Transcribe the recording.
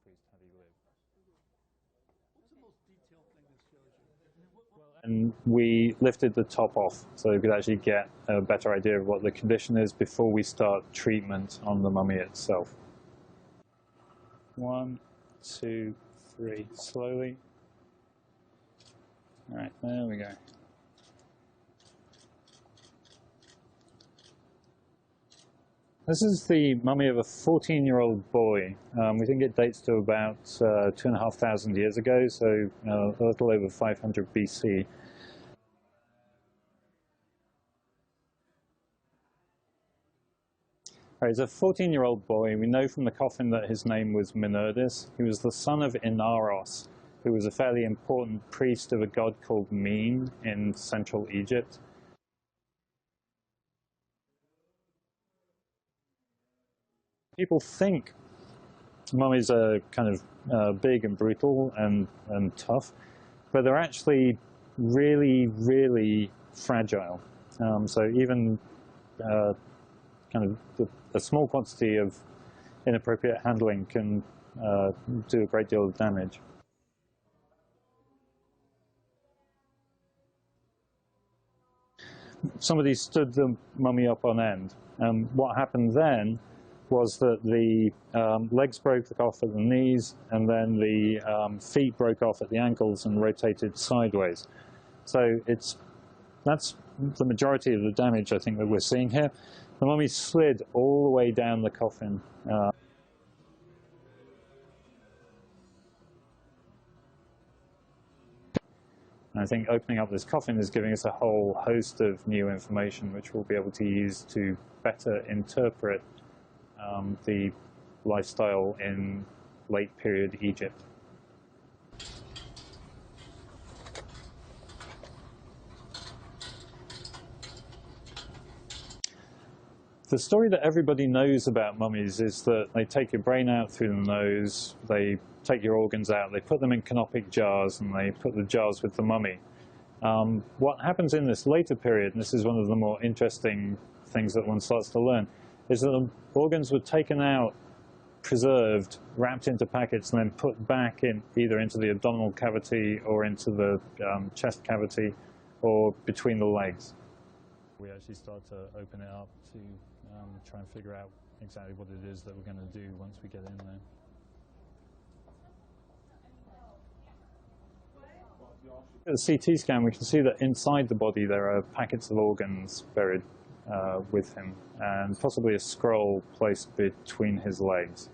priest had he lived. What's the most detailed thing this shows you? And we lifted the top off so we could actually get a better idea of what the condition is before we start treatment on the mummy itself. 1, 2, 3, slowly. All right, there we go. This is the mummy of a 14-year-old boy. We think it dates to about 2,500 years ago, so a little over 500 BC. Right, he's a 14-year-old boy. We know from the coffin that his name was Minerdis. He was the son of Inaros, who was a fairly important priest of a god called Min in central Egypt. People think mummies are kind of big and brutal and tough, but they're actually really, really fragile. So even kind of a small quantity of inappropriate handling can do a great deal of damage. Somebody stood the mummy up on end, and what happened then was that the legs broke off at the knees, and then the feet broke off at the ankles and rotated sideways. So that's the majority of the damage, I think, that we're seeing here. The mummy slid all the way down the coffin. I think opening up this coffin is giving us a whole host of new information which we'll be able to use to better interpret the lifestyle in late period Egypt. The story that everybody knows about mummies is that they take your brain out through the nose, they take your organs out, they put them in canopic jars, and they put the jars with the mummy. What happens in this later period, and this is one of the more interesting things that one starts to learn, is that the organs were taken out, preserved, wrapped into packets, and then put back in either into the abdominal cavity or into the chest cavity or between the legs. We actually start to open it up to try and figure out exactly what it is that we're going to do once we get in there. At the CT scan, we can see that inside the body there are packets of organs buried with him, and possibly a scroll placed between his legs.